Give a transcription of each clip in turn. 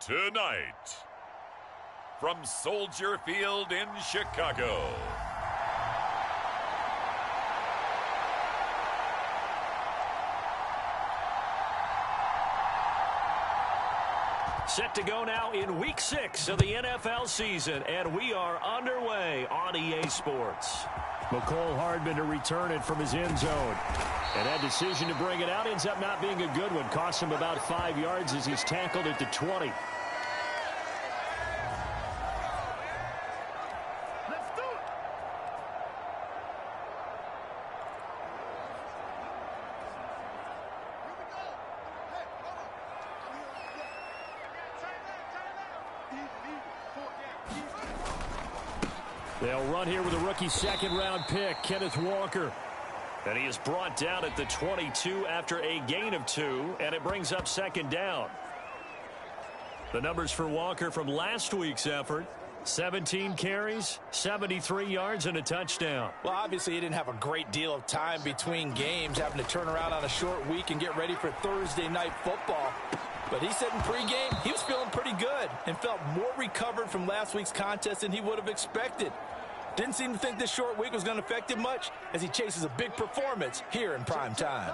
Tonight, from Soldier Field in Chicago, set to go now in Week 6 of the NFL season, and we are underway on EA Sports. McCole Hardman to return it from his end zone. And that decision to bring it out ends up not being a good one. Costs him about 5 yards as he's tackled at the 20. They'll run here with a rookie second-round pick, Kenneth Walker. And he is brought down at the 22 after a gain of 2, and it brings up second down. The numbers for Walker from last week's effort: 17 carries, 73 yards, and a touchdown. Well, obviously, he didn't have a great deal of time between games, having to turn around on a short week and get ready for Thursday night football. But he said in pregame he was feeling pretty good and felt more recovered from last week's contest than he would have expected. Didn't seem to think this short week was going to affect him much as he chases a big performance here in prime time.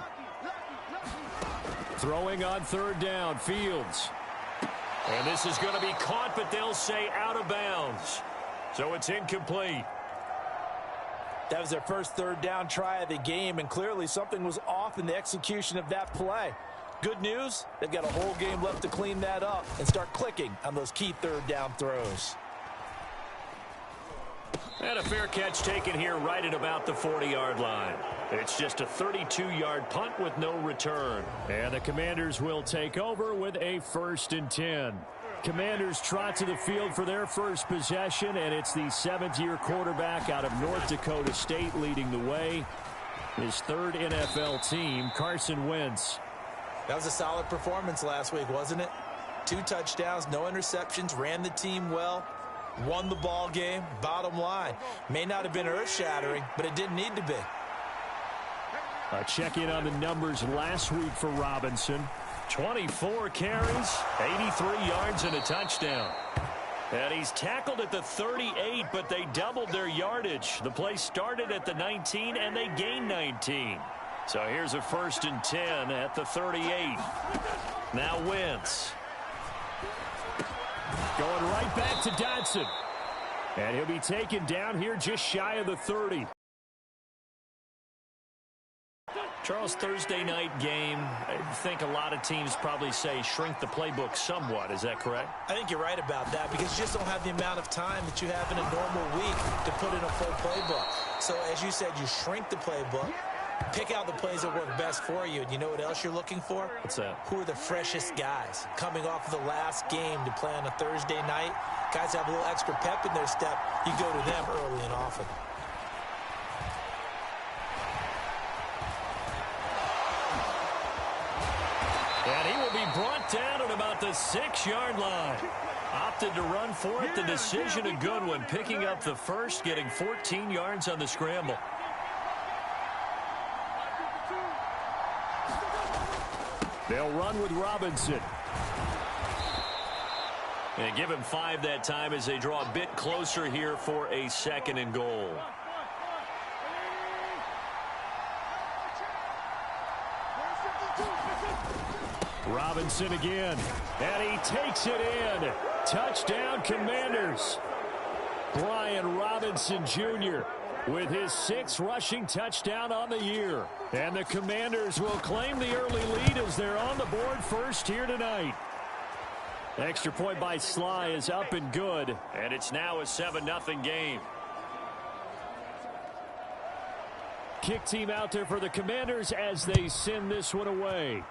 Throwing on third down, Fields. And this is going to be caught, but they'll say out of bounds. So it's incomplete. That was their first third down try of the game, and clearly something was off in the execution of that play. Good news, they've got a whole game left to clean that up and start clicking on those key third down throws. And a fair catch taken here right at about the 40-yard line. It's just a 32-yard punt with no return. And the Commanders will take over with a 1st and 10. Commanders trot to the field for their first possession, and it's the 7th-year quarterback out of North Dakota State leading the way. His 3rd NFL team, Carson Wentz. That was a solid performance last week, wasn't it? 2 touchdowns, no interceptions, ran the team well, won the ball game. Bottom line, may not have been earth-shattering, but it didn't need to be. A check-in on the numbers last week for Robinson. 24 carries, 83 yards, and a touchdown. And he's tackled at the 38, but they doubled their yardage. The play started at the 19, and they gained 19. So here's a 1st and 10 at the 38. Now Wentz. Going right back to Dodson. And he'll be taken down here just shy of the 30. Charles, Thursday night game, I think a lot of teams probably say shrink the playbook somewhat. Is that correct? I think you're right about that because you just don't have the amount of time that you have in a normal week to put in a full playbook. So as you said, you shrink the playbook. Pick out the plays that work best for you. And you know what else you're looking for? What's that? Who are the freshest guys coming off of the last game to play on a Thursday night? Guys have a little extra pep in their step. You go to them early and often. And he will be brought down at about the 6-yard line. Opted to run for it. The decision a good one. Picking up the first, getting 14 yards on the scramble. They'll run with Robinson. And give him 5 that time as they draw a bit closer here for a 2nd and goal. Robinson again. And he takes it in. Touchdown, Commanders. Brian Robinson Jr. with his 6th rushing touchdown on the year. And the Commanders will claim the early lead as they're on the board first here tonight. Extra point by Sly is up and good. And it's now a 7-0 game. Kick team out there for the Commanders as they send this one away.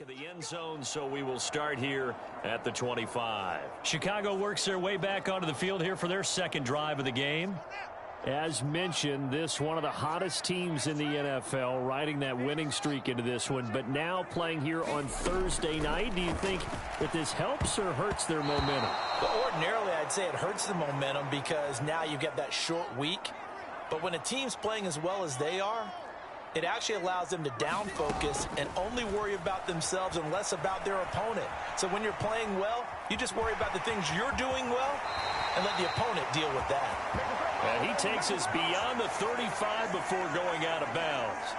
Of the end zone, so we will start here at the 25. Chicago works their way back onto the field here for their 2nd drive of the game. As mentioned, this one of the hottest teams in the NFL, riding that winning streak into this one, but now playing here on Thursday night. Do you think that this helps or hurts their momentum? Well, ordinarily, I'd say it hurts the momentum because now you get that short week. But when a team's playing as well as they are, it actually allows them to down focus and only worry about themselves and less about their opponent. So when you're playing well, you just worry about the things you're doing well and let the opponent deal with that. And he takes us beyond the 35 before going out of bounds.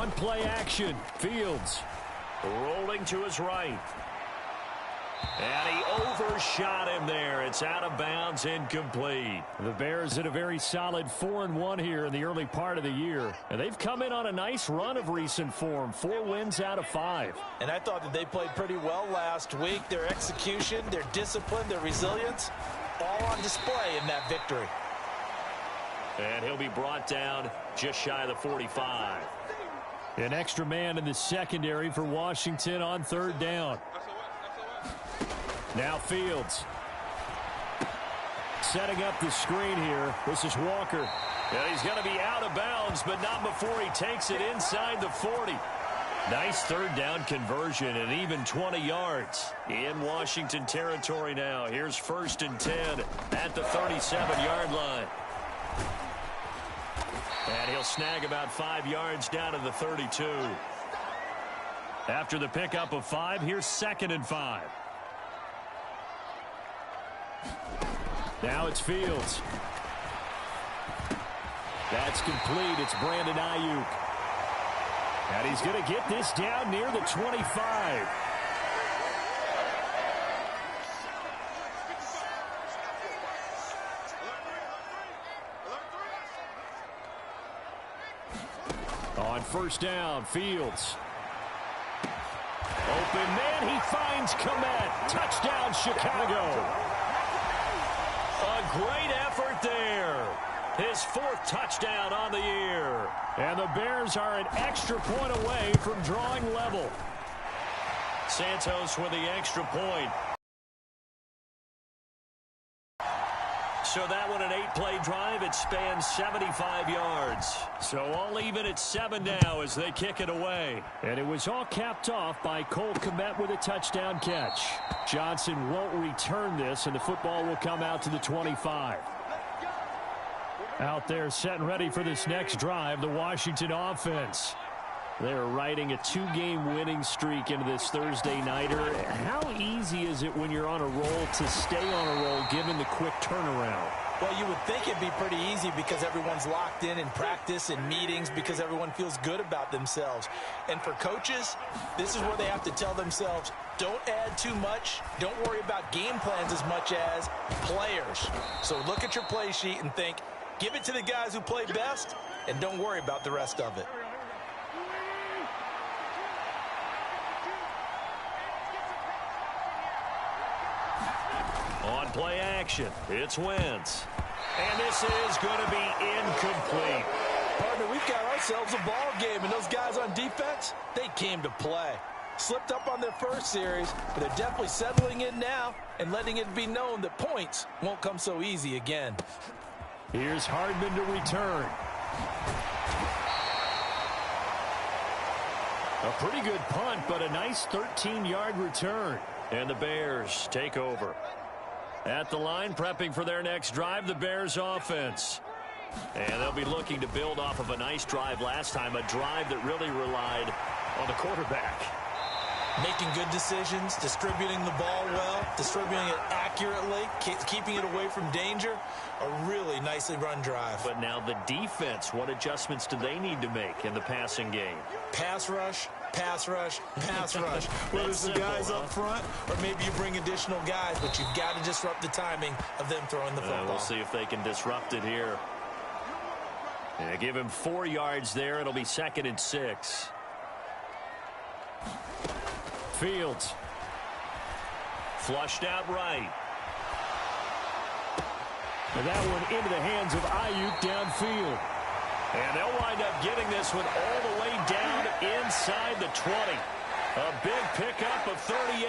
On play action, Fields. Rolling to his right. And he overshot him there. It's out of bounds, incomplete. The Bears in a very solid 4-1 here in the early part of the year. And they've come in on a nice run of recent form. 4 wins out of 5. And I thought that they played pretty well last week. Their execution, their discipline, their resilience, all on display in that victory. And he'll be brought down just shy of the 45. An extra man in the secondary for Washington on 3rd down. Now Fields. Setting up the screen here. This is Walker. And he's going to be out of bounds, but not before he takes it inside the 40. Nice 3rd down conversion and even 20 yards. In Washington territory now. Here's 1st and 10 at the 37-yard line. And he'll snag about 5 yards down to the 32. After the pickup of 5, here's 2nd and 5. Now it's Fields. That's complete. It's Brandon Ayuk. And he's going to get this down near the 25. On 1st down, Fields. Open man, he finds Komet. Touchdown, Chicago. A great effort there. His 4th touchdown on the year. And the Bears are an extra point away from drawing level. Santos with the extra point. So that one, an 8-play drive. It spans 75 yards. So all even at 7 now as they kick it away. And it was all capped off by Cole Kmet with a touchdown catch. Johnson won't return this, and the football will come out to the 25. Out there set and ready for this next drive, the Washington offense. They're riding a 2-game winning streak into this Thursday nighter. How easy is it when you're on a roll to stay on a roll given the quick turnaround? Well, you would think it'd be pretty easy because everyone's locked in practice and meetings because everyone feels good about themselves. And for coaches, this is where they have to tell themselves, don't add too much. Don't worry about game plans as much as players. So look at your play sheet and think, give it to the guys who play best, and don't worry about the rest of it. On play action, it's Wentz. And this is going to be incomplete. Partner, we've got ourselves a ball game, and those guys on defense, they came to play. Slipped up on their first series, but they're definitely settling in now and letting it be known that points won't come so easy again. Here's Hardman to return. A pretty good punt, but a nice 13-yard return. And the Bears take over. At the line, prepping for their next drive, the Bears offense. And they'll be looking to build off of a nice drive last time, a drive that really relied on the quarterback. Making good decisions, distributing the ball well, distributing it accurately, keeping it away from danger. A really nicely run drive. But now the defense, what adjustments do they need to make in the passing game? Pass rush, pass rush, pass rush. Whether it's the guys up front or maybe you bring additional guys, but you've got to disrupt the timing of them throwing the football. We'll see if they can disrupt it here. Yeah, give him 4 yards there. It'll be 2nd and 6. Fields. Flushed out right. And that one into the hands of Ayuk downfield. And they'll wind up getting this one all the way down inside the 20. A big pickup of 38.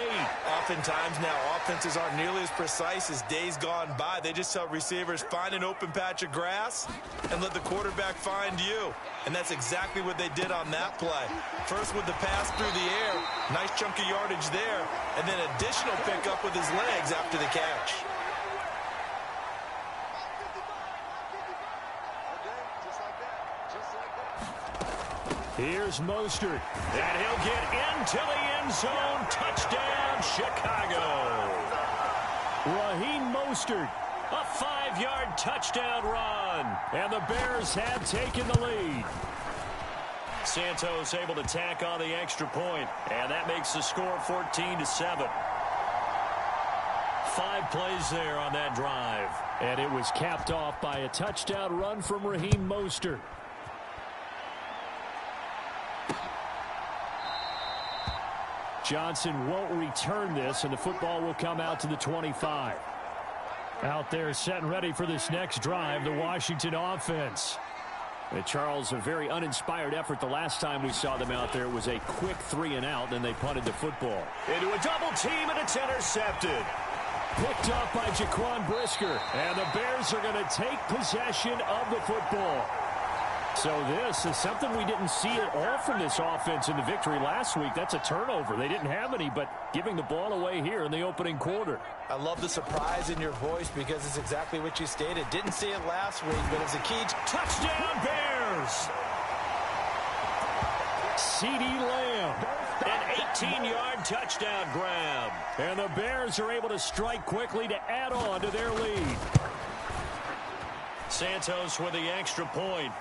Oftentimes now, offenses aren't nearly as precise as days gone by. They just tell receivers, find an open patch of grass and let the quarterback find you. And that's exactly what they did on that play. First with the pass through the air, nice chunk of yardage there, and then additional pickup with his legs after the catch. Here's Mostert. And he'll get into the end zone. Touchdown, Chicago. Raheem Mostert, a 5-yard touchdown run. And the Bears have taken the lead. Santos able to tack on the extra point, and that makes the score 14-7. 5 plays there on that drive. And it was capped off by a touchdown run from Raheem Mostert. Johnson won't return this, and the football will come out to the 25. Out there set and ready for this next drive, the Washington offense. And Charles, a very uninspired effort the last time we saw them out there. It was a quick 3-and-out, then they punted the football. Into a double team, and it's intercepted. Picked up by Jaquan Brisker, and the Bears are going to take possession of the football. So this is something we didn't see at all from this offense in the victory last week. That's a turnover. They didn't have any, but giving the ball away here in the opening quarter. I love the surprise in your voice because it's exactly what you stated. Didn't see it last week, but it's a key. Touchdown, Bears! CeeDee Lamb. An 18-yard touchdown grab. And the Bears are able to strike quickly to add on to their lead. Santos with the extra point.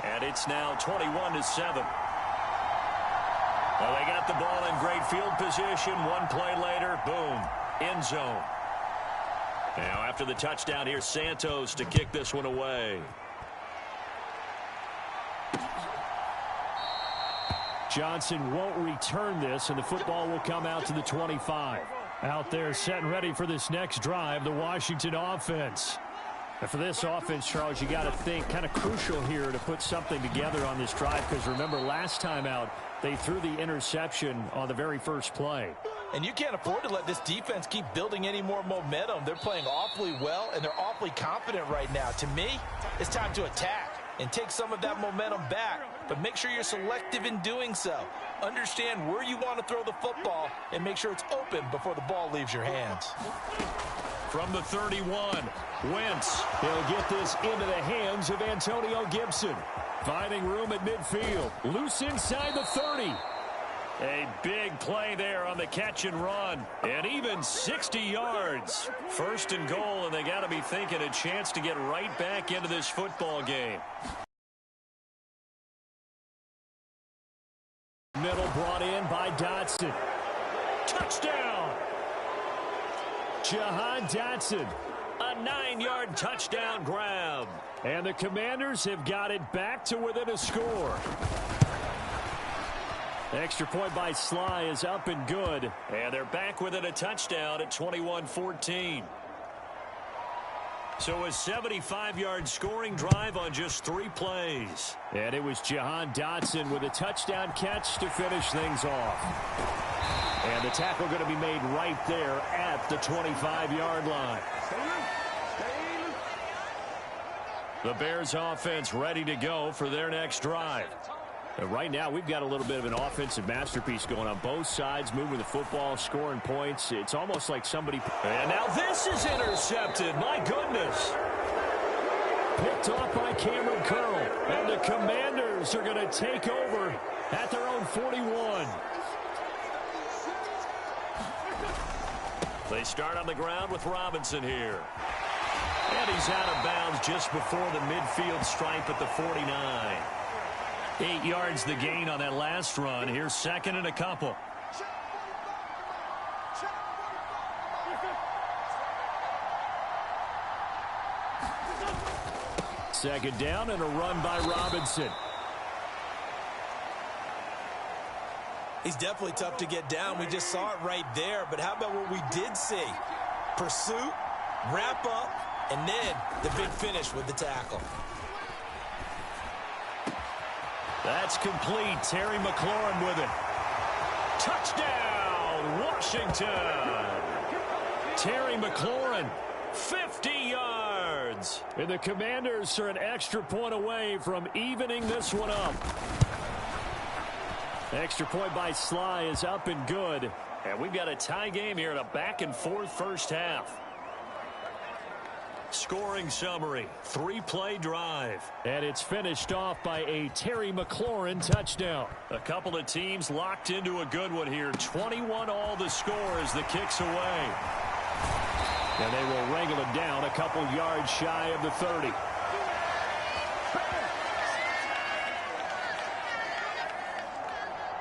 And it's now 21-7. Well, they got the ball in great field position. One play later, boom, end zone. Now after the touchdown, here's Santos to kick this one away. Johnson won't return this, and the football will come out to the 25. Out there set and ready for this next drive, the Washington offense. And for this offense, Charles, you got to think kind of crucial here to put something together on this drive, because remember last time out they threw the interception on the very first play. And you can't afford to let this defense keep building any more momentum. They're playing awfully well, and they're awfully confident right now. To me, it's time to attack and take some of that momentum back, but make sure you're selective in doing so. Understand where you want to throw the football and make sure it's open before the ball leaves your hands. From the 31, Wentz. He'll get this into the hands of Antonio Gibson. Finding room at midfield. Loose inside the 30. A big play there on the catch and run. And even 60 yards. First and goal, and they got to be thinking a chance to get right back into this football game. Middle brought in by Dotson. Touchdown! Jahan Dotson. A 9-yard touchdown grab. And the Commanders have got it back to within a score. Extra point by Sly is up and good. And they're back within a touchdown at 21-14. So a 75-yard scoring drive on just 3 plays. And it was Jahan Dotson with a touchdown catch to finish things off. And the tackle going to be made right there at the 25-yard line. The Bears offense ready to go for their next drive. And right now, we've got a little bit of an offensive masterpiece going on both sides, moving the football, scoring points. It's almost like somebody... And now this is intercepted. My goodness. Picked off by Cameron Curl. And the Commanders are going to take over at their own 41. They start on the ground with Robinson here. And he's out of bounds just before the midfield stripe at the 49. 8 yards the gain on that last run. Here's second and a couple. Second down and a run by Robinson. He's definitely tough to get down. We just saw it right there. But how about what we did see? Pursuit, wrap up, and then the big finish with the tackle. That's complete. Terry McLaurin with it. Touchdown, Washington. Terry McLaurin, 50 yards. And the Commanders are an extra point away from evening this one up. Extra point by Sly is up and good. And we've got a tie game here in a back-and-forth first half. Scoring summary, 3-play drive. And it's finished off by a Terry McLaurin touchdown. A couple of teams locked into a good one here. 21 all the score as the kick's away. And they will wrangle it down a couple yards shy of the 30.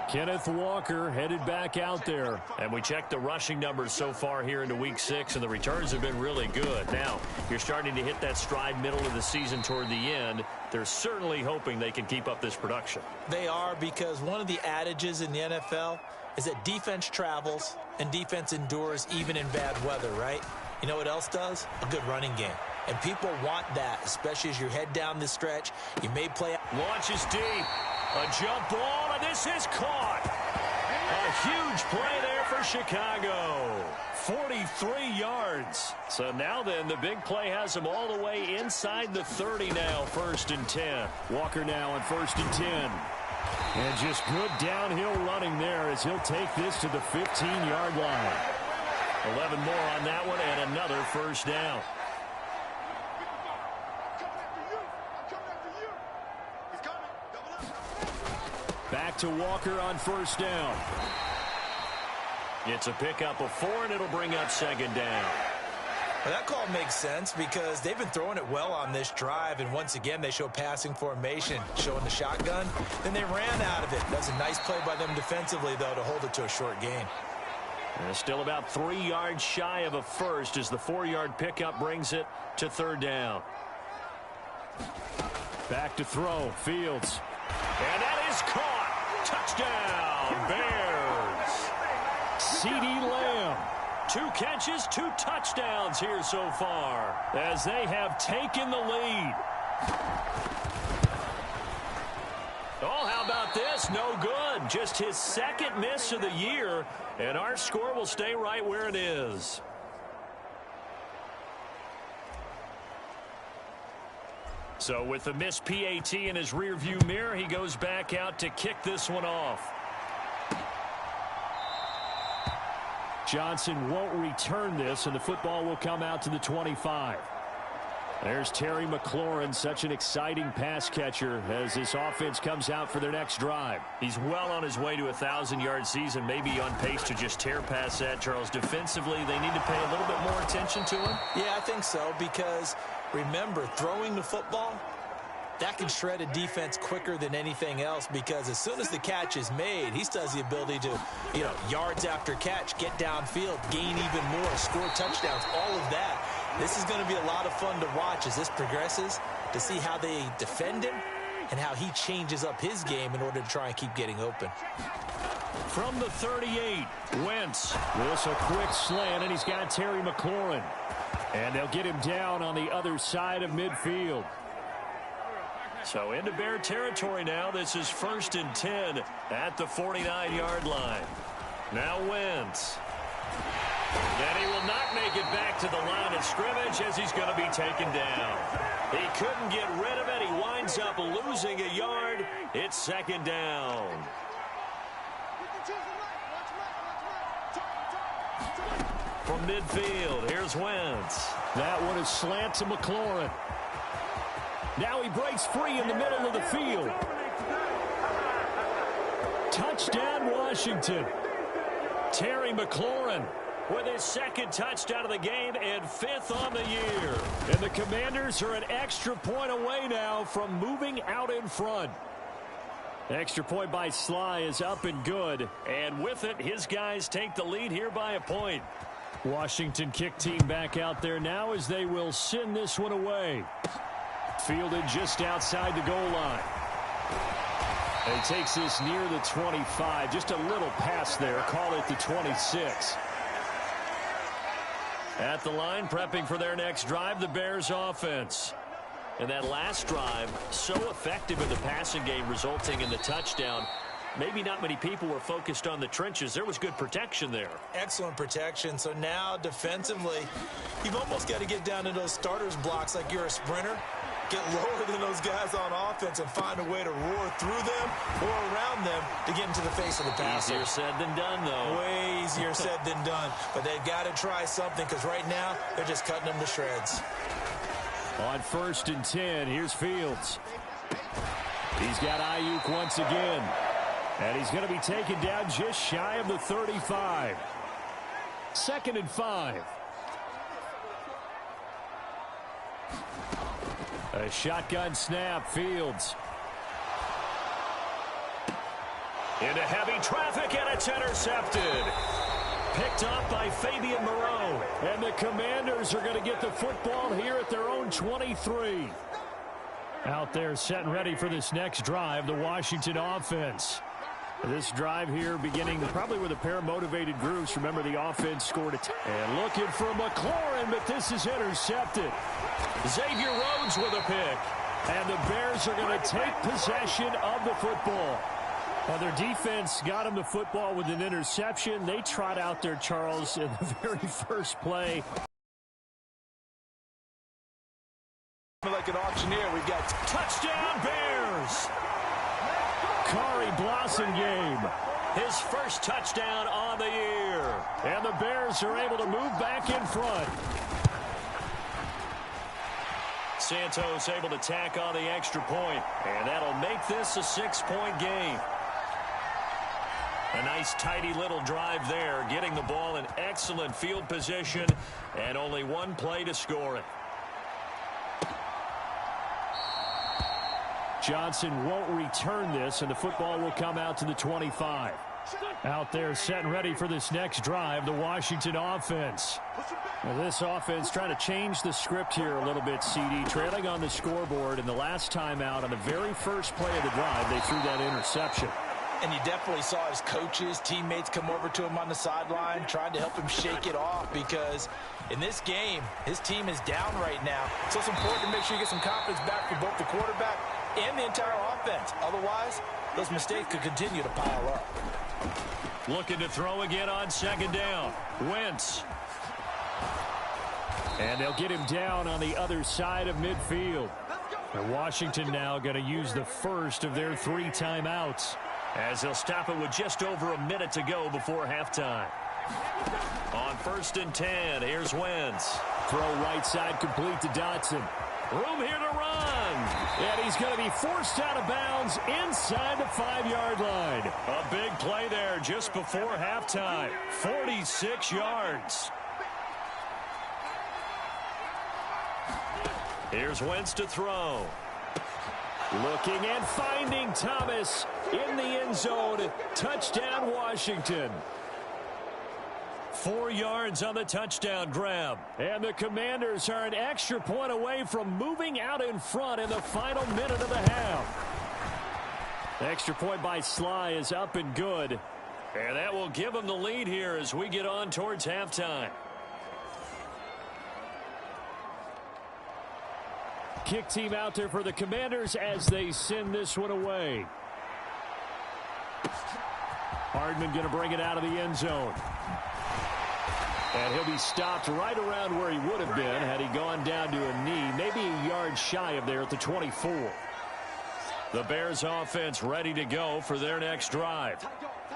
Kenneth Walker headed back out there. And we checked the rushing numbers so far here into week 6, and the returns have been really good. Now, you're starting to hit that stride middle of the season toward the end. They're certainly hoping they can keep up this production. They are, because one of the adages in the NFL is that defense travels and defense endures even in bad weather, right? You know what else does? A good running game. And people want that, especially as you head down the stretch. You may play. Launches deep. A jump ball, and this is caught. A huge play there for Chicago. 43 yards. So now then, the big play has them all the way inside the 30 now, 1st and 10. Walker now on 1st and 10. And just good downhill running there as he'll take this to the 15-yard line. 11 more on that one, and another first down. Back to Walker on 1st down. It's a pickup of 4, and it'll bring up 2nd down. Well, that call makes sense because they've been throwing it well on this drive, and once again they show passing formation, showing the shotgun. Then they ran out of it. That's a nice play by them defensively, though, to hold it to a short gain. And still about 3 yards shy of a first as the 4-yard pickup brings it to 3rd down. Back to throw, Fields. And that is caught. Touchdown, Bears. CeeDee Lamb. 2 catches, 2 touchdowns here so far as they have taken the lead. Oh, how about this? No good. Just his 2nd miss of the year, and our score will stay right where it is. So with the missed PAT in his rearview mirror, he goes back out to kick this one off. Johnson won't return this, and the football will come out to the 25. There's Terry McLaurin, such an exciting pass catcher as this offense comes out for their next drive. He's well on his way to a 1,000-yard season, maybe on pace to just tear past that, Charles. Defensively, they need to pay a little bit more attention to him. Yeah, I think so, because remember, throwing the football, that can shred a defense quicker than anything else, because as soon as the catch is made, he still has the ability to, yards after catch, get downfield, gain even more, score touchdowns, all of that. This is going to be a lot of fun to watch as this progresses, to see how they defend him and how he changes up his game in order to try and keep getting open. From the 38, Wentz. This a quick slant, and he's got Terry McLaurin. And they'll get him down on the other side of midfield. So into Bear territory now. This is 1st and 10 at the 49-yard line. Now Wentz. And he will not make it back to the line of scrimmage as he's going to be taken down. He couldn't get rid of it. He winds up losing a yard. It's 2nd down. From midfield, here's Wentz. That one is slant to McLaurin. Now he breaks free in the middle of the field. Touchdown, Washington. Terry McLaurin with his 2nd touchdown of the game and 5th on the year. And the Commanders are an extra point away now from moving out in front. Extra point by Sly is up and good. And with it, his guys take the lead here by a point. Washington kick team back out there now as they will send this one away. Fielded just outside the goal line. And he takes this near the 25. Just a little pass there. Call it the 26. At the line, prepping for their next drive, the Bears offense. And that last drive, so effective in the passing game, resulting in the touchdown. maybe not many people were focused on the trenches. There was good protection there. Excellent protection. So now defensively, you've almost got to get down to those starters blocks like you're a sprinter. Get lower than those guys on offense and find a way to roar through them or around them to get into the face of the passer. Easier said than done, though. Way easier said than done. But they've got to try something because right now they're just cutting them to shreds. On 1st and 10, here's Fields. He's got Ayuk once again. And he's going to be taken down just shy of the 35. 2nd and 5. A shotgun snap, Fields. Into heavy traffic, and it's intercepted. Picked up by Fabian Moreau. And the Commanders are going to get the football here at their own 23. Out there set and ready for this next drive, the Washington offense. This drive here beginning probably with a pair of motivated groups. Remember, the offense scored and looking for McLaurin, but this is intercepted. Xavier Rhodes with a pick. And the Bears are going to take possession of the football. Now, their defense got them the football with an interception. They trot out there, Charles, in the very first play. Like an auctioneer, we've got touchdown Bears. Kari Blasingame, his first touchdown on the year. And the Bears are able to move back in front. Santos able to tack on the extra point, and that'll make this a 6-point game. A nice tidy little drive there, getting the ball in excellent field position, and only one play to score it. Johnson won't return this, and the football will come out to the 25. Out there set and ready for this next drive, the Washington offense. Now, this offense trying to change the script here a little bit, CD. Trailing on the scoreboard, and the last time out on the very first play of the drive, they threw that interception. And you definitely saw his coaches, teammates come over to him on the sideline, trying to help him shake it off because in this game, his team is down right now. So it's important to make sure you get some confidence back for both the quarterback and the entire offense. Otherwise, those mistakes could continue to pile up. Looking to throw again on 2nd down. Wentz. And they'll get him down on the other side of midfield. And Washington now going to use the first of their 3 timeouts, as they'll stop it with just over a minute to go before halftime. On 1st and 10, here's Wentz. Throw right side complete to Dotson. Room here to run. And he's going to be forced out of bounds inside the 5-yard line. A big play there just before halftime. 46 yards. Here's Wentz to throw. Looking and finding Thomas in the end zone. Touchdown, Washington. 4 yards on the touchdown grab. And the Commanders are an extra point away from moving out in front in the final minute of the half. The extra point by Sly is up and good. And that will give them the lead here as we get on towards halftime. Kick team out there for the Commanders as they send this one away. Hardman going to bring it out of the end zone. And he'll be stopped right around where he would have been had he gone down to a knee, maybe a yard shy of there at the 24. The Bears offense ready to go for their next drive.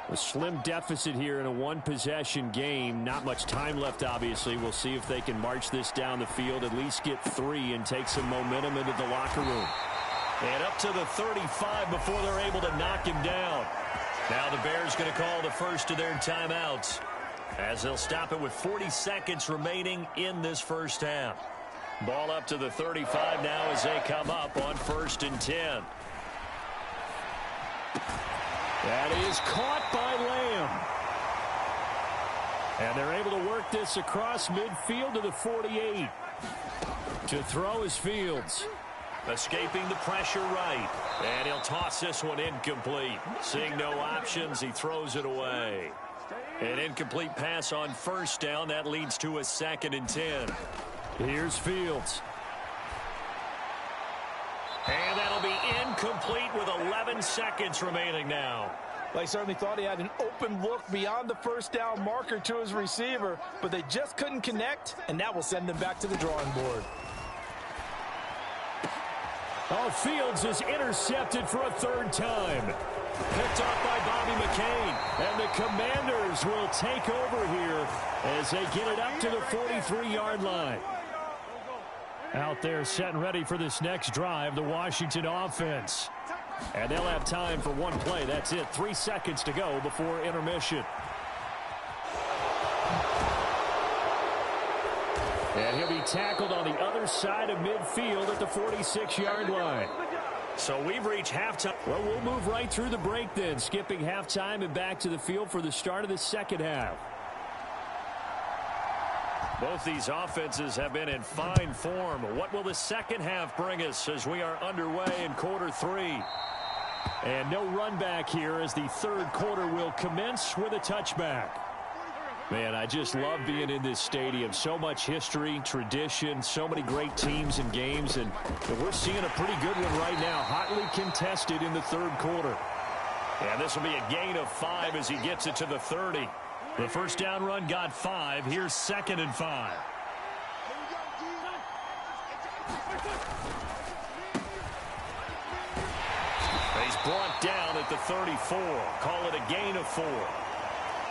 A slim deficit here in a one-possession game. Not much time left, obviously. We'll see if they can march this down the field, at least get 3 and take some momentum into the locker room. And up to the 35 before they're able to knock him down. Now the Bears going to call the first of their timeouts, as they'll stop it with 40 seconds remaining in this first half. Ball up to the 35 now as they come up on 1st and 10. That is caught by Lamb. And they're able to work this across midfield to the 48. To throw is Fields. Escaping the pressure right. And he'll toss this one incomplete. Seeing no options, he throws it away. An incomplete pass on 1st down. That leads to a 2nd and 10. Here's Fields. And that'll be incomplete with 11 seconds remaining now. Well, he certainly thought he had an open look beyond the first down marker to his receiver, but they just couldn't connect, and that will send them back to the drawing board. Oh, Fields is intercepted for a third time. Picked off by Bobby McCain. And the Commanders will take over here as they get it up to the 43-yard line. Out there set and ready for this next drive, the Washington offense. And they'll have time for one play. That's it. 3 seconds to go before intermission. And he'll be tackled on the other side of midfield at the 46-yard line. So we've reached halftime. Well, we'll move right through the break then, skipping halftime and back to the field for the start of the second half. Both these offenses have been in fine form. What will the second half bring us as we are underway in quarter 3? And no run back here as the third quarter will commence with a touchback. Man, I just love being in this stadium. So much history, tradition, so many great teams and games. And we're seeing a pretty good one right now, hotly contested in the third quarter. And this will be a gain of 5 as he gets it to the 30. The first down run got 5. Here's 2nd and 5. He's brought down at the 34. Call it a gain of 4.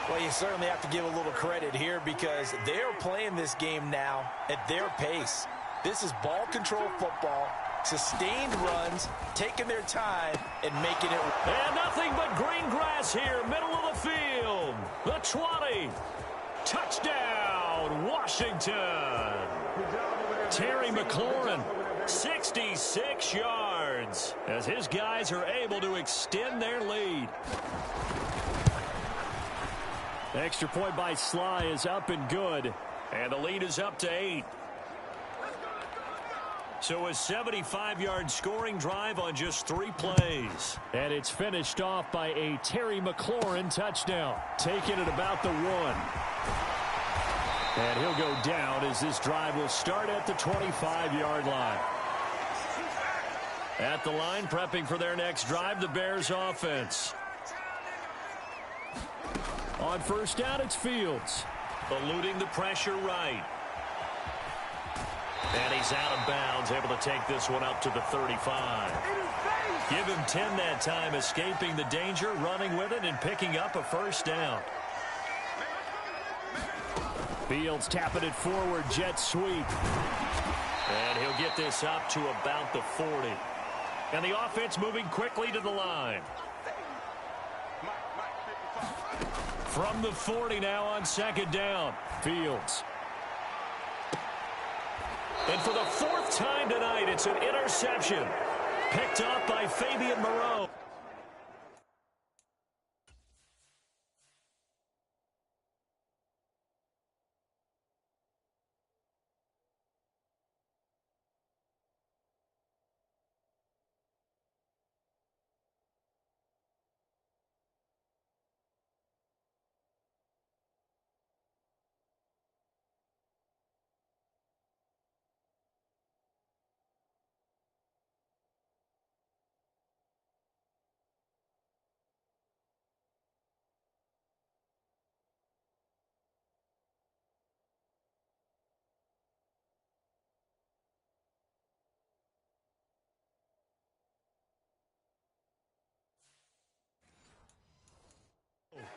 Well, you certainly have to give a little credit here because they're playing this game now at their pace. This is ball control football, sustained runs, taking their time, and making it. And nothing but green grass here, middle of the field. The 20. Touchdown, Washington. Terry McLaurin, 66 yards, as his guys are able to extend their lead. Extra point by Sly is up and good. And the lead is up to 8. So a 75-yard scoring drive on just 3 plays. And it's finished off by a Terry McLaurin touchdown. Taking it about the 1. And he'll go down as this drive will start at the 25-yard line. At the line, prepping for their next drive, the Bears offense. On first down, it's Fields. Eluding the pressure right. And he's out of bounds, able to take this one up to the 35. Give him 10 that time, escaping the danger, running with it, and picking up a first down. Fields tapping it forward, jet sweep. And he'll get this up to about the 40. And the offense moving quickly to the line. From the 40 now on second down. Fields. And for the 4th time tonight, it's an interception. Picked up by Fabian Moreau.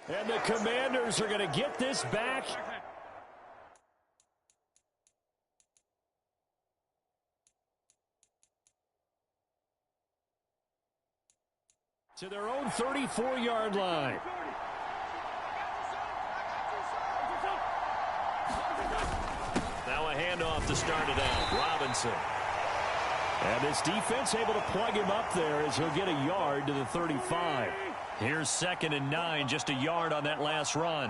And the Commanders are going to get this back. To their own 34-yard line. Now a handoff to start it out. Robinson. And this defense able to plug him up there as he'll get a yard to the 35. Here's 2nd and 9, just a yard on that last run.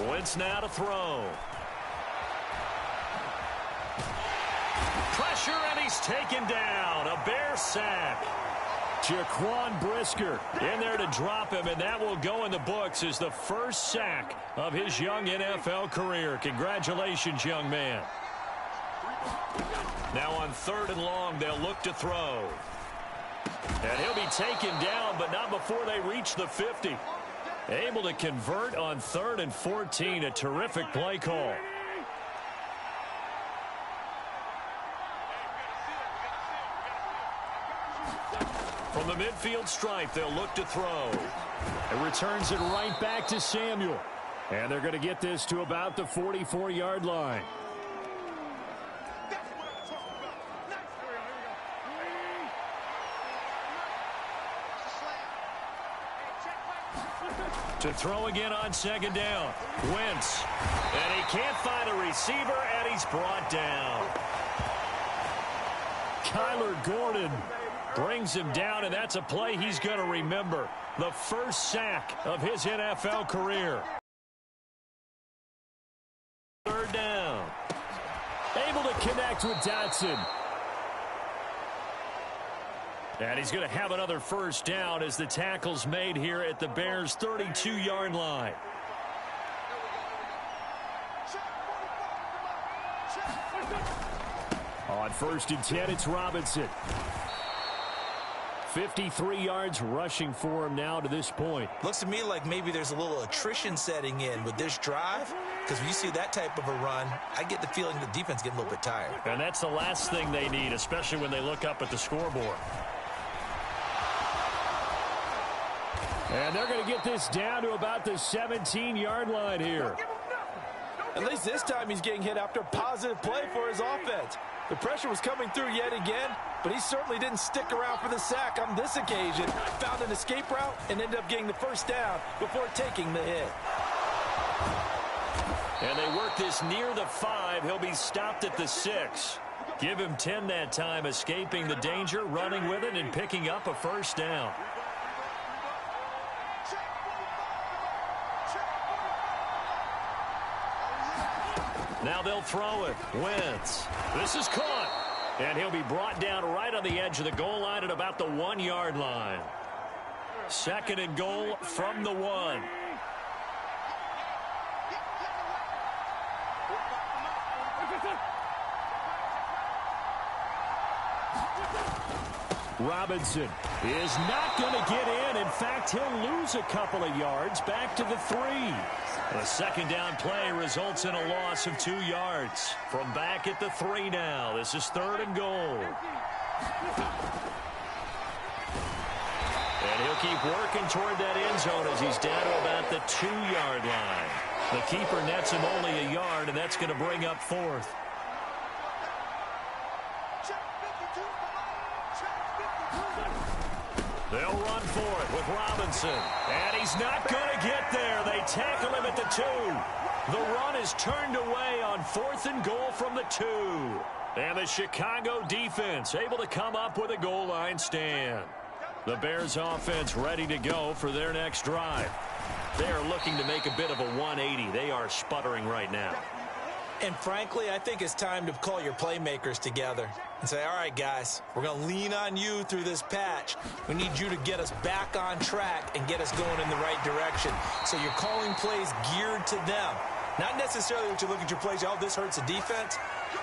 Wentz now to throw. Pressure, and he's taken down. A Bear sack. Jaquan Brisker in there to drop him, and that will go in the books as the first sack of his young NFL career. Congratulations, young man. Now on 3rd and long, they'll look to throw. And he'll be taken down, but not before they reach the 50. Able to convert on 3rd and 14. A terrific play call. From the midfield stripe, they'll look to throw. It returns it right back to Samuel. And they're going to get this to about the 44-yard line. To throw again on 2nd down. Wentz. And he can't find a receiver, and he's brought down. Kyler Gordon Brings him down, and that's a play he's going to remember. The first sack of his NFL career. 3rd down. Able to connect with Dotson. And he's going to have another first down as the tackle's made here at the Bears' 32-yard line. On 1st and 10, it's Robinson. 53 yards rushing for him now to this point. Looks to me like maybe there's a little attrition setting in with this drive, because when you see that type of a run, I get the feeling the defense getting a little bit tired. And that's the last thing they need, especially when they look up at the scoreboard. And they're going to get this down to about the 17-yard line here. At least this time he's getting hit after a positive play for his offense. The pressure was coming through yet again, but he certainly didn't stick around for the sack on this occasion. Found an escape route and ended up getting the first down before taking the hit. And they work this near the 5. He'll be stopped at the 6. Give him 10 that time, escaping the danger, running with it, and picking up a first down. Now they'll throw it. Wentz. This is caught. And he'll be brought down right on the edge of the goal line at about the 1-yard line. 2nd and goal from the 1. Robinson is not going to get in. In fact, he'll lose a couple of yards back to the 3. The 2nd down play results in a loss of 2 yards. From back at the 3 now. This is 3rd and goal. And he'll keep working toward that end zone as he's down to about the 2-yard line. The keeper nets him only a yard, and that's going to bring up 4th. They'll run for it with Robinson. And he's not going to get there. They tackle him at the 2. The run is turned away on 4th and goal from the 2. And the Chicago defense able to come up with a goal line stand. The Bears offense ready to go for their next drive. They are looking to make a bit of a 180. They are sputtering right now. And frankly, I think it's time to call your playmakers together and say, all right, guys, we're going to lean on you through this patch. We need you to get us back on track and get us going in the right direction. So you're calling plays geared to them. Not necessarily what you look at your plays, oh, this hurts the defense.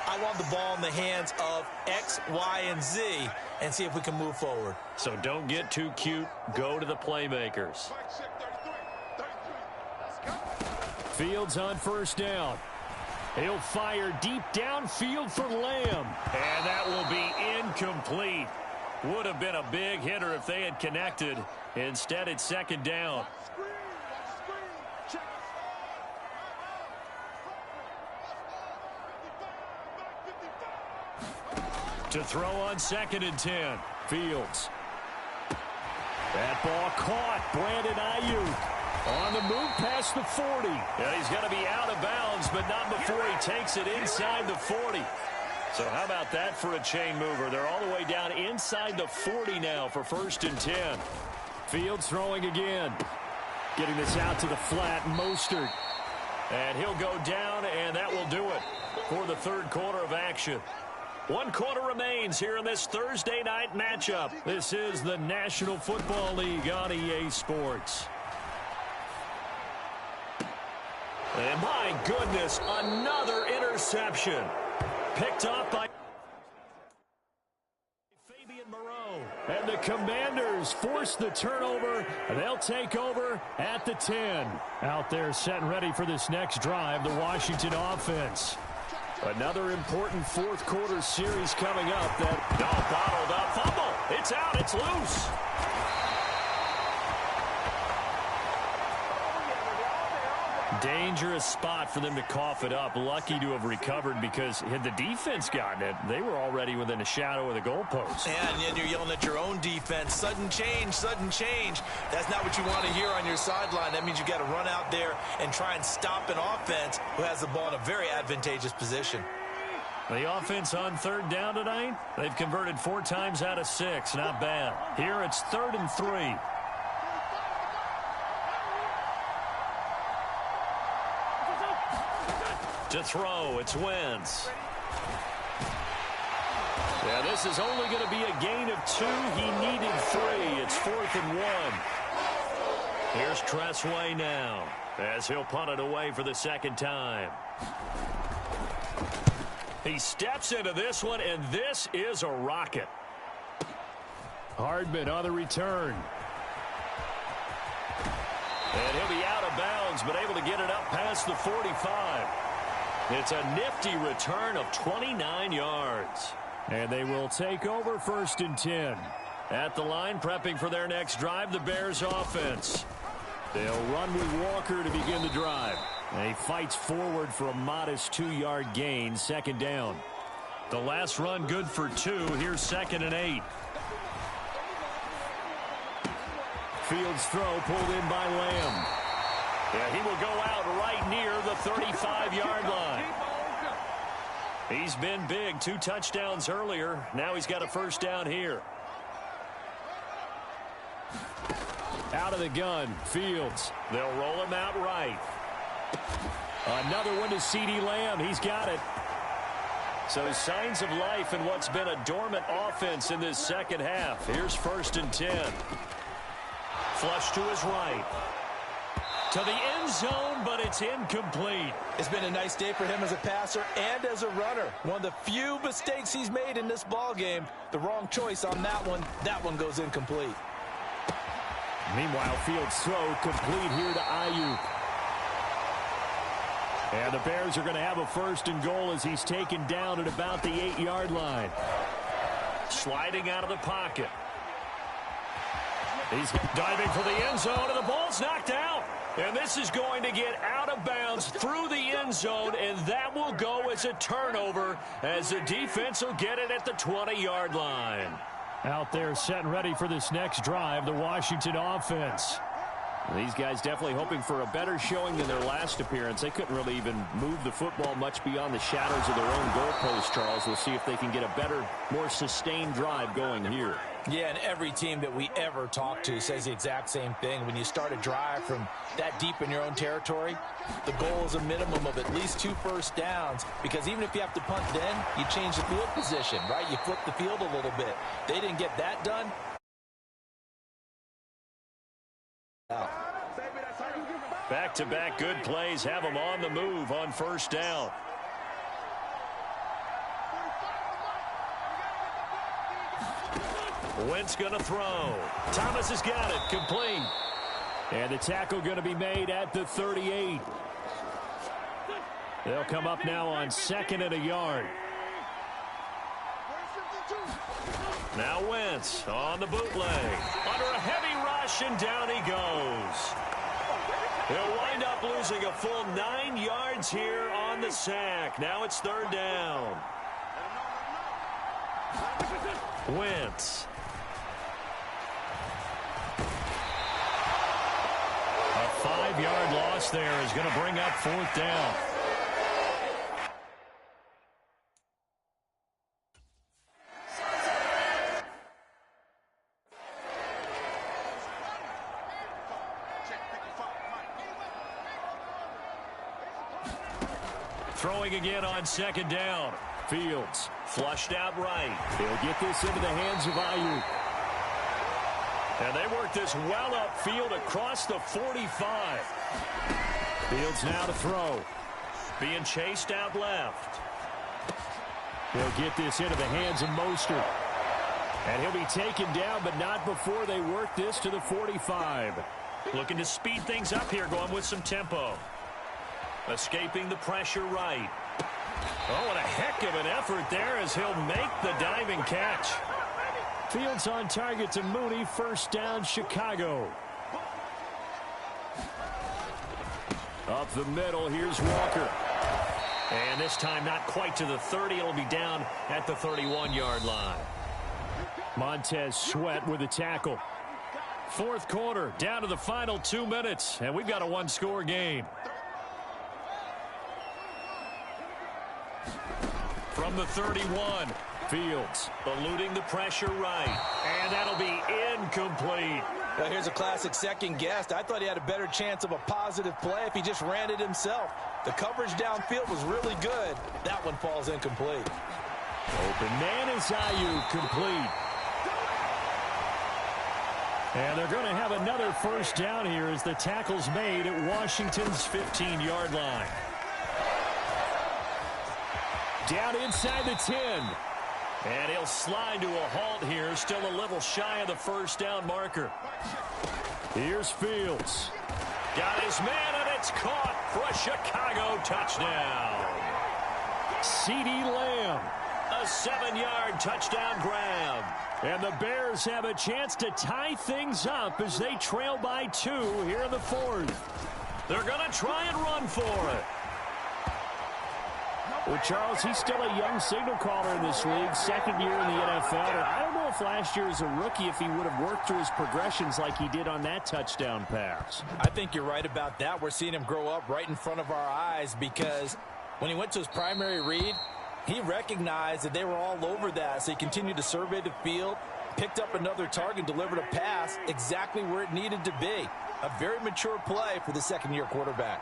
I want the ball in the hands of X, Y, and Z and see if we can move forward. So don't get too cute. Go to the playmakers. Fields on 1st down. He'll fire deep downfield for Lamb. And that will be incomplete. Would have been a big hitter if they had connected. Instead, it's 2nd down. To throw on 2nd and 10. Fields. That ball caught. Brandon Ayuk. On the move past the 40. Yeah, he's going to be out of bounds, but not before he takes it inside the 40. So how about that for a chain mover? They're all the way down inside the 40 now for 1st and 10. Fields throwing again. Getting this out to the flat. Mostert. And he'll go down, and that will do it for the 3rd quarter of action. 1 quarter remains here in this Thursday night matchup. This is the National Football League on EA Sports. And my goodness, another interception. Picked up by Fabian Moreau. And the Commanders force the turnover. They'll take over at the 10. Out there set and ready for this next drive, the Washington offense. Another important fourth quarter series coming up. Bottled up. Fumble. It's out. It's loose. Dangerous spot for them to cough it up. Lucky to have recovered because had the defense gotten it, they were already within a shadow of the goalpost. Yeah, and then you're yelling at your own defense. Sudden change, sudden change. That's not what you want to hear on your sideline. That means you got to run out there and try and stop an offense who has the ball in a very advantageous position. The offense on third down tonight, they've converted 4 times out of 6. Not bad. Here it's 3rd and 3. To throw, it's Wentz. Yeah, this is only going to be a gain of 2. He needed 3. It's 4th and 1. Here's Tressway now as he'll punt it away for the second time. He steps into this one, and this is a rocket. Hardman on the return. And he'll be out of bounds, but able to get it up past the 45. It's a nifty return of 29 yards. And they will take over 1st and 10. At the line, prepping for their next drive, the Bears offense. They'll run with Walker to begin the drive. And he fights forward for a modest 2-yard gain, 2nd down. The last run good for 2. Here's 2nd and 8. Fields throw pulled in by Lamb. Yeah, he will go out right near the 35-yard line. He's been big. 2 touchdowns earlier. Now he's got a 1st down here. Out of the gun, Fields. They'll roll him out right. Another one to C.D. Lamb. He's got it. So signs of life in what's been a dormant offense in this second half. Here's 1st and 10. Flush to his right. To the end zone, but it's incomplete. It's been a nice day for him as a passer and as a runner. One of the few mistakes he's made in this ball game. The wrong choice on that one. That one goes incomplete. Meanwhile, Fields' throw complete here to Ayuk. And the Bears are going to have a 1st and goal as he's taken down at about the 8-yard line. Sliding out of the pocket. He's diving for the end zone, and the ball's knocked out. And this is going to get out of bounds through the end zone, and that will go as a turnover as the defense will get it at the 20-yard line. Out there set and ready for this next drive, the Washington offense. These guys definitely hoping for a better showing than their last appearance. They couldn't really even move the football much beyond the shadows of their own goalpost, Charles. We'll see if they can get a better, more sustained drive going here. Yeah, and every team that we ever talk to says the exact same thing. When you start a drive from that deep in your own territory, the goal is a minimum of at least 2 1st downs, because even if you have to punt then, you change the field position, right? You flip the field a little bit. They didn't get that done. Back-to-back good plays have them on the move on 1st down. Wentz going to throw. Thomas has got it. Complete. And the tackle going to be made at the 38. They'll come up now on 2nd and a yard. Now Wentz on the bootleg. Under a heavy rush, and down he goes. He'll wind up losing a full 9 yards here on the sack. Now it's 3rd down. Wentz. A 5-yard loss there is going to bring up 4th down. Throwing again on 2nd down. Fields flushed out right. He'll get this into the hands of Ayuk. And they work this well upfield across the 45. Fields now to throw. Being chased out left. He'll get this into the hands of Mostert. And he'll be taken down, but not before they work this to the 45. Looking to speed things up here, going with some tempo. Escaping the pressure right. Oh, what a heck of an effort there as he'll make the diving catch. Fields on target to Mooney. First down, Chicago. Up the middle, here's Walker. And this time not quite to the 30. It'll be down at the 31-yard line. Montez Sweat with a tackle. Fourth quarter, down to the final 2 minutes, and we've got a one-score game. From the 31, Fields eluding the pressure right, and that'll be incomplete. Well, here's a classic second guess. I thought he had a better chance of a positive play if he just ran it himself. The coverage downfield was really good. That one falls incomplete. Open man is Ayuk, complete. And they're going to have another first down here as the tackle's made at Washington's 15-yard line. Down inside the 10. And he'll slide to a halt here, still a little shy of the first down marker. Here's Fields. Got his man, and it's caught for a Chicago touchdown. CeeDee Lamb. A 7-yard touchdown grab. And the Bears have a chance to tie things up as they trail by 2 here in the fourth. They're going to try and run for it. Well, Charles, he's still a young signal caller in this league, second year in the NFL. And I don't know if last year as a rookie if he would have worked through his progressions like he did on that touchdown pass. I think you're right about that. We're seeing him grow up right in front of our eyes because when he went to his primary read, he recognized that they were all over that, so he continued to survey the field, picked up another target, delivered a pass exactly where it needed to be. A very mature play for the second-year quarterback.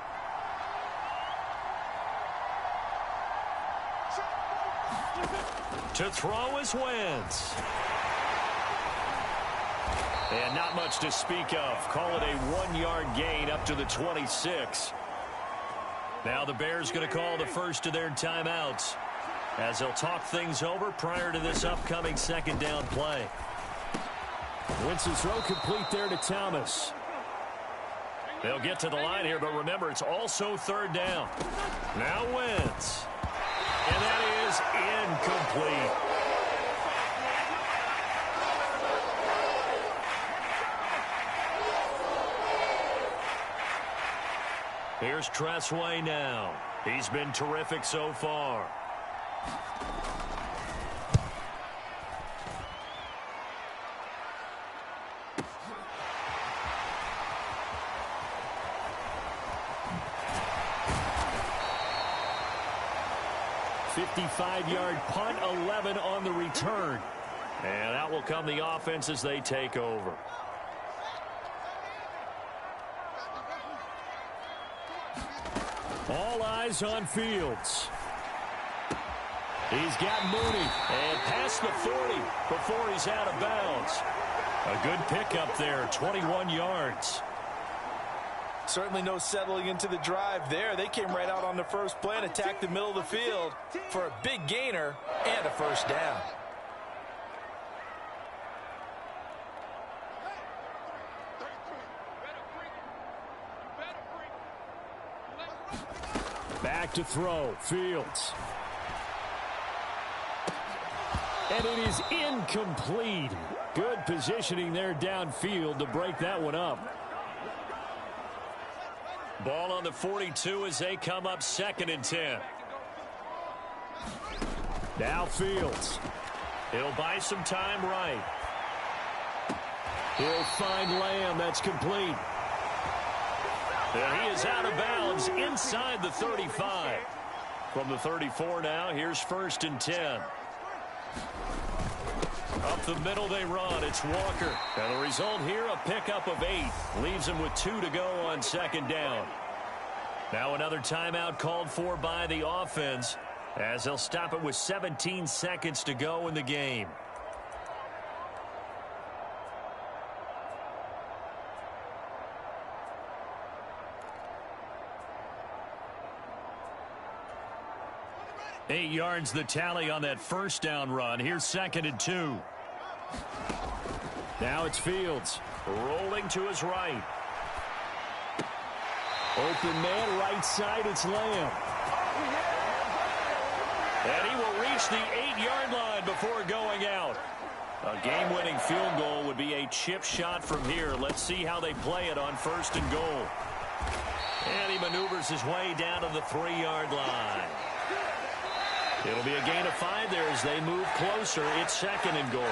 To throw is Wentz. And not much to speak of. Call it a 1-yard gain up to the 26. Now the Bears going to call the first of their timeouts as they'll talk things over prior to this upcoming second down play. Wentz's throw complete there to Thomas. They'll get to the line here, but remember, it's also third down. Now Wentz. And that is incomplete. Here's Tressway now. He's been terrific so far. Five-yard punt, 11 on the return. And out will come the offense as they take over. All eyes on Fields. He's got Mooney. And past the 40 before he's out of bounds. A good pickup there, 21 yards. Certainly no settling into the drive there. They came right out on the first play and attacked the middle of the field for a big gainer and a first down. Back to throw, Fields. And it is incomplete. Good positioning there downfield to break that one up. Ball on the 42 as they come up 2nd and 10. Now Fields. He'll buy some time right. He'll find Lamb. That's complete. And he is out of bounds inside the 35. From the 34 now, here's 1st and 10. Up the middle they run. It's Walker. And the result here, a pickup of 8. Leaves him with 2 to go on 2nd down. Now another timeout called for by the offense as they'll stop it with 17 seconds to go in the game. Eight yards the tally on that first down run. Here's 2nd and 2. Now it's Fields. Rolling to his right. Open man, right side, it's Lamb. And he will reach the 8-yard line before going out. A game-winning field goal would be a chip shot from here. Let's see how they play it on 1st and goal. And he maneuvers his way down to the 3-yard line. It'll be a gain of 5 there as they move closer. It's 2nd and goal.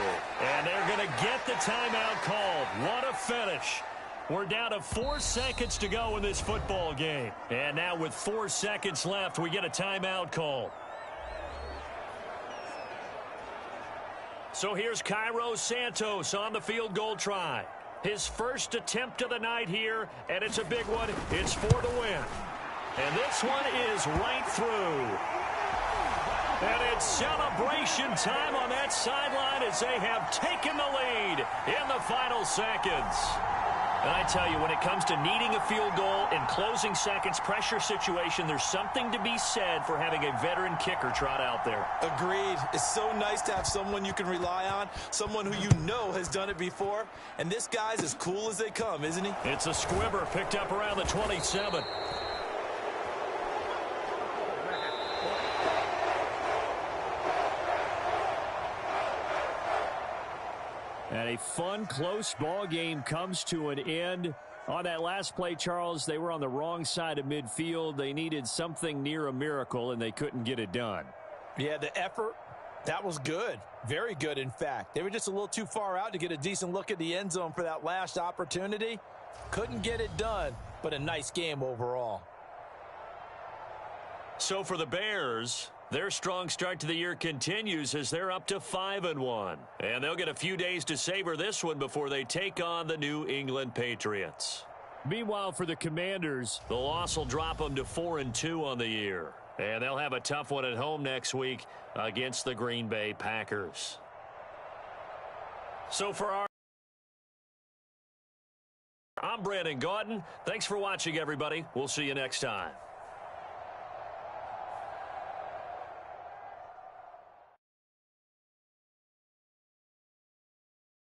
And they're going to get the timeout called. What a finish. We're down to 4 seconds to go in this football game. And now with 4 seconds left, we get a timeout call. So here's Cairo Santos on the field goal try. His first attempt of the night here, and it's a big one. It's for the win. And this one is right through. And it's celebration time on that sideline as they have taken the lead in the final seconds. And I tell you, when it comes to needing a field goal in closing seconds, pressure situation, there's something to be said for having a veteran kicker trot out there. Agreed. It's so nice to have someone you can rely on, someone who you know has done it before. And this guy's as cool as they come, isn't he? It's a squibber picked up around the 27. And a fun, close ball game comes to an end. On that last play, Charles, they were on the wrong side of midfield. They needed something near a miracle, and they couldn't get it done. Yeah, the effort, that was good. Very good, in fact. They were just a little too far out to get a decent look at the end zone for that last opportunity. Couldn't get it done, but a nice game overall. So for the Bears, their strong start to the year continues as they're up to 5-1. And they'll get a few days to savor this one before they take on the New England Patriots. Meanwhile, for the Commanders, the loss will drop them to 4-2 on the year. And they'll have a tough one at home next week against the Green Bay Packers. So for I'm Brandon Gaudin. Thanks for watching, everybody. We'll see you next time.